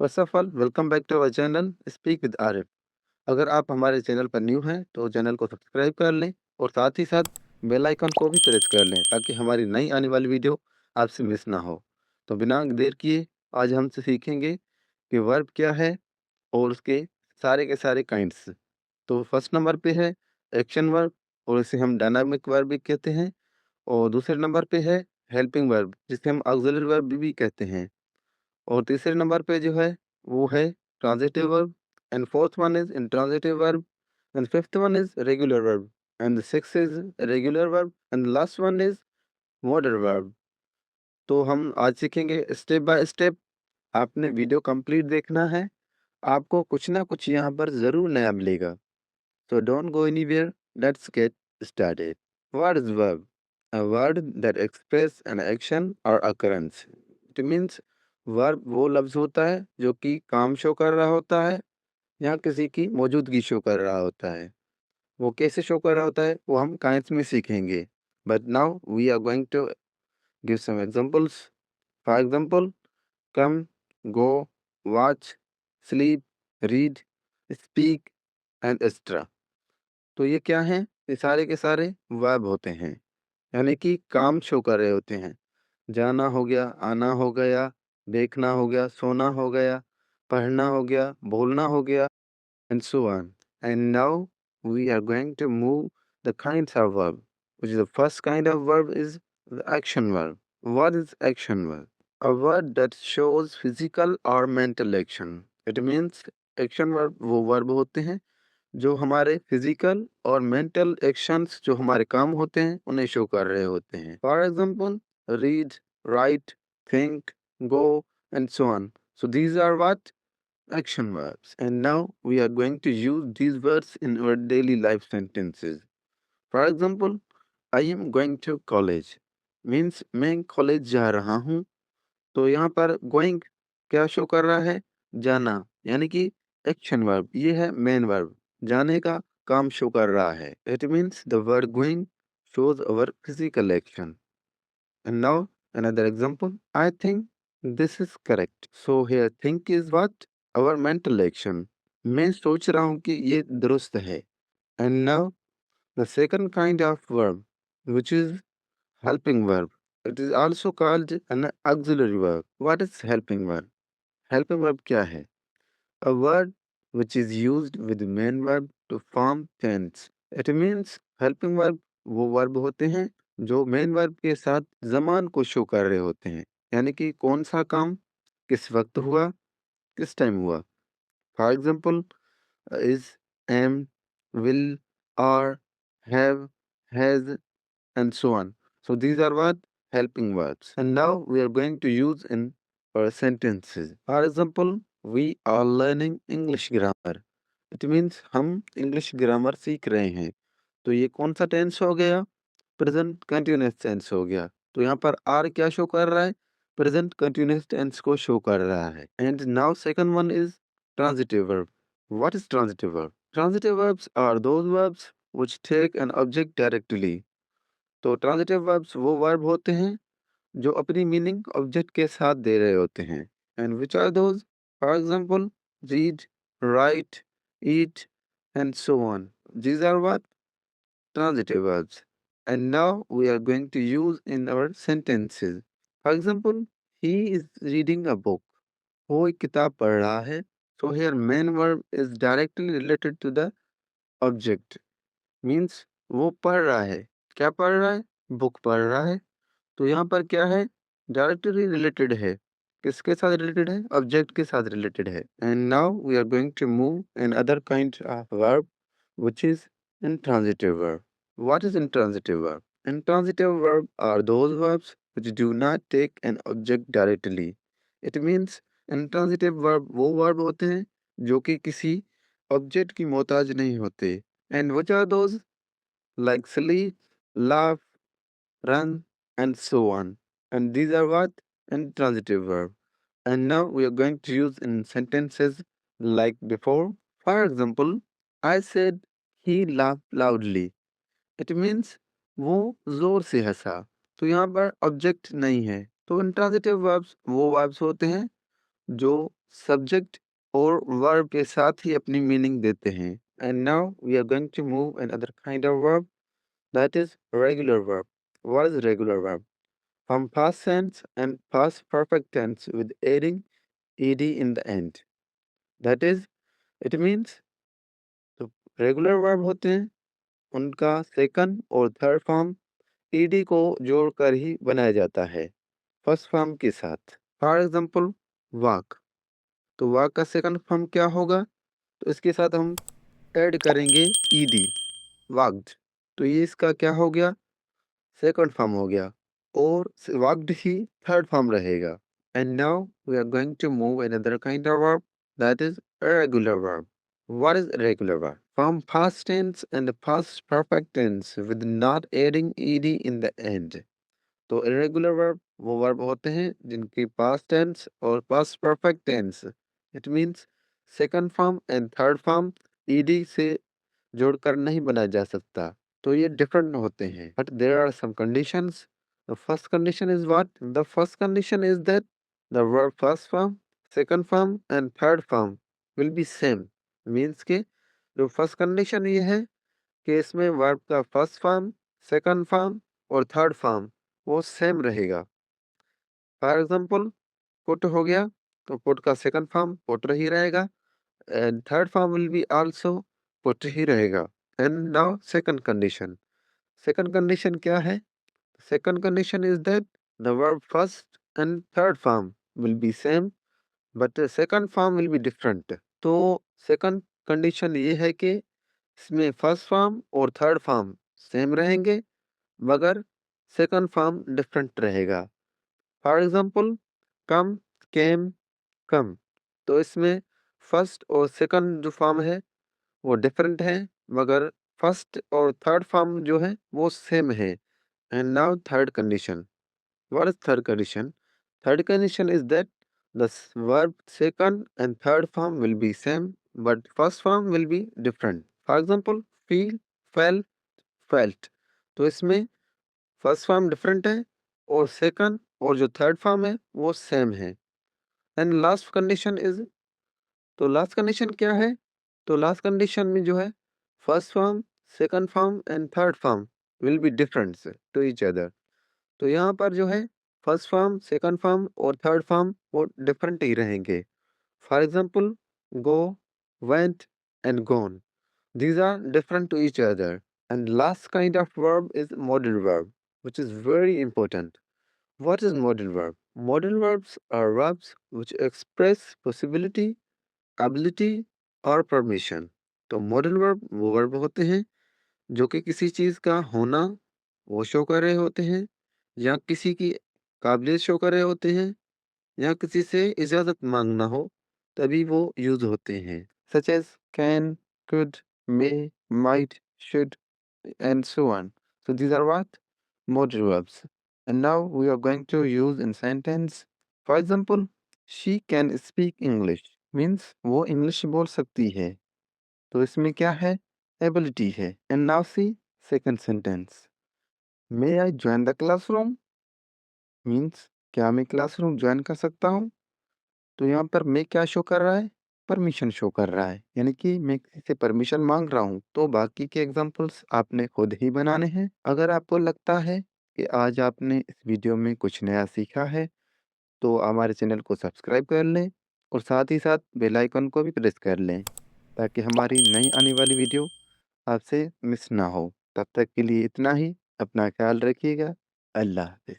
First of all welcome back to our channel speak with Arif. अगर आप हमारे channel पर न्यू हैं तो चैनल को सब्सक्राइब कर लें और साथ ही साथ बेल आइकन को भी प्रेस कर लें ताकि हमारी नई आने वाली वीडियो आपसे मिस ना हो। तो बिना देर किए आज हमसे सीखेंगे कि वर्ब क्या है और उसके सारे के सारे काइंड्स। तो फर्स्ट नंबर पे है एक्शन वर्ब और इसे हम डायनामिक वर्ब भी कहते हैं। और दूसरे नंबर पे है हेल्पिंग वर्ब जिसे हम ऑक्सिलरी वर्ब भी कहते हैं। और तीसरे नंबर पे जो है वो है transitive verb and fourth one is intransitive verb and fifth one is regular verb and six is regular verb and last one is modern verb. तो हम आज सीखेंगे स्टेप बाय स्टेप। आपने वीडियो कंप्लीट देखना है, आपको कुछ ना कुछ यहाँ पर जरूर नया मिलेगा। So don't go anywhere. Let's get started. What is verb? A word that express an action or occurrence. It means verb वो लफ्ज होता है जो कि काम शो कर रहा होता है या किसी की मौजूदगी शो कर रहा होता है। वो कैसे शो कर रहा होता है वो हम काइंस में सीखेंगे। But now we are going to give some examples. For example, come, go, watch, sleep, read, speak and etc. तो ये क्या हैं? ये सारे के सारे वर्ब होते हैं, यानी कि काम शो कर रहे होते हैं। जाना हो गया, आना हो गया, देखना हो गया, सोना हो गया, पढ़ना हो गया, बोलना हो गया and so on. And now we are going to move the kinds of verb, which is the first kind of verb is the action verb. What is action verb? A word that shows physical or mental action. It means action verb वो verb होते हैं जो हमारे physical और mental actions जो हमारे काम होते हैं उन्हें शो कर रहे होते हैं। For example read, write, think, go and so on. So these are what action verbs, and now we are going to use these words in our daily life sentences. For example, I am going to college means मैं college जा रहा हूँ। तो यहाँ पर going क्या show कर रहा है? जाना, यानी कि एक्शन वर्ब ये है मेन वर्ब, जाने का काम शो कर रहा है। It means the word going shows our physical action. And now another example, I think this is correct. So here think is what? Our mental action. मैं सोच रहा हूँ कि ये दुरुस्त है। And now the second kind of verb which is helping verb. It is also called an auxiliary verb. What is helping verb? Helping verb क्या है? A word which is used with the main verb to form tense. It means helping verb वो verb होते हैं जो main verb के साथ जमान को show कर रहे होते हैं, यानी कि कौन सा काम किस वक्त हुआ, किस टाइम हुआ। For example is, am, will, are, have, has, and so on. So these are what? Helping verbs. And now we are going to use in our sentences. For example, we are learning English grammar. It means हम English grammar सीख रहे हैं। तो ये कौन सा tense हो गया? प्रेजेंट कंटिन्यूअस टेंस हो गया। तो यहाँ पर आर क्या शो कर रहा है? प्रेजेंट कंटिन्यूअस टेंस को शो कर रहा है। And now second one is transitive verb. What is transitive verb? Transitive verbs are those verbs which take an object directly. तो ट्रांजिटिव वर्ब्स वो वर्ब होते हैं जो अपनी मीनिंग ऑब्जेक्ट के साथ दे रहे होते हैं। And which are those? For example read, write, eat and so on. These are what? Transitive verbs. And now we are going to use in our sentences. For example, he is reading a book. वो एक किताब पढ़ रहा है। So here main verb is directly related to the object. Means वो पढ़ रहा है। क्या पढ़ रहा है? बुक पढ़ रहा है। तो यहाँ पर क्या है? डायरेक्टली रिलेटेड है। किसके साथ रिलेटेड है? ऑब्जेक्ट के साथ रिलेटेड है। And now we are going to move in other kind of verb which is intransitive verb. What is intransitive verb? Intransitive verb are those verbs which do not take an object directly. It means intransitive verb वो verb होते हैं जो कि किसी object की मोहताज नहीं होते। And which are those? Like sleep, laugh, run, and so on. And these are what? Intransitive verb. And now we are going to use in sentences like before. For example, I said he laughed loudly. It means वो जोर से हंसा। तो यहाँ पर object नहीं है। तो intransitive verbs वो वर्ब्स होते हैं जो सब्जेक्ट और वर्ब के साथ ही अपनी मीनिंग देते हैं। And now we are going to move another kind of verb, that is regular verb. What is regular verb? From past tense and past perfect tense with adding ed in the end. That is, it means जो regular verb होते हैं उनका second और third form ed को जोड़कर ही बनाया जाता है फर्स्ट फॉर्म के साथ। फॉर एग्जाम्पल वाक, तो वाक का सेकंड फॉर्म क्या होगा? तो इसके साथ हम ऐड करेंगे ed, वाक्ड, तो ये इसका क्या हो गया? सेकंड फॉर्म हो गया और वाक्ड ही थर्ड फॉर्म रहेगा। And now we are going to move another kind of verb, that is irregular verb. What is irregular verb? From past tense and past perfect tense with not adding ed in the end. तो irregular verb वो verb होते हैं जिनकी past tense और past perfect tense, it means second form and third form ed से जोड़कर नहीं बनाया जा सकता। तो ये डिफरेंट होते हैं, but there are some conditions. The first condition is what? The first condition is that the verb first form, second form and third form will be same. Means के जो फर्स्ट कंडीशन ये है कि इसमें verb का first form, second form और third form वो same रहेगा। फॉर एग्जांपल पुट हो गया, तो पुट का सेकंड फॉर्म पुट ही रहेगा and third form will be also put ही रहेगा। And now second condition, second condition क्या है? Second condition is that the verb first and third form will be same but the second form will be different। तो second condition ये है कि इसमें first form और third form same रहेंगे मगर सेकंड फॉर्म डिफरेंट रहेगा। फॉर एग्जांपल कम, केम, कम, तो इसमें फर्स्ट और सेकंड जो फॉर्म है वो डिफरेंट है मगर फर्स्ट और थर्ड फॉर्म जो है वो सेम है। And now third condition, what is third condition? Third condition is that the verb second and third form will be same but first form will be different. For example feel, fail, felt, तो इसमें first form different है और second और जो third form है वो same है। And last condition is, तो लास्ट कंडीशन क्या है? तो लास्ट कंडीशन में जो है first form, second form and third form will be different to each other. तो यहाँ पर जो है फर्स्ट फॉर्म, सेकंड फॉर्म और थर्ड फॉर्म वो डिफरेंट ही रहेंगे। For example go, went and gone, these are different to each other। And last kind of verb is modal verb, which is very important। What is modal verb? Modal verbs are verbs which express possibility, ability और permission. तो modal verb वो verb होते हैं जो कि किसी चीज़ का होना वो शो कर रहे होते हैं या किसी की काबिलियत शो कर रहे होते हैं या किसी से इजाज़त मांगना हो तभी वो यूज़ होते हैं। Such as can, could, may, might, should and so on। So these are what? Modal verbs। And now we are going to use in sentence। For example, she can speak English means वो English बोल सकती है। तो इसमें क्या है? Ability है। And now see second sentence, may I join the classroom means क्या मैं क्लासरूम ज्वाइन कर सकता हूँ? तो यहाँ पर मैं क्या शो कर रहा है? परमिशन शो कर रहा है, यानी कि मैं किसी से परमिशन मांग रहा हूँ। तो बाकी के एग्जांपल्स आपने खुद ही बनाने हैं। अगर आपको लगता है कि आज आपने इस वीडियो में कुछ नया सीखा है तो हमारे चैनल को सब्सक्राइब कर लें और साथ ही साथ बेल आइकन को भी प्रेस कर लें ताकि हमारी नई आने वाली वीडियो आपसे मिस ना हो। तब तक के लिए इतना ही। अपना ख्याल रखिएगा। अल्लाह हाफ़िज़।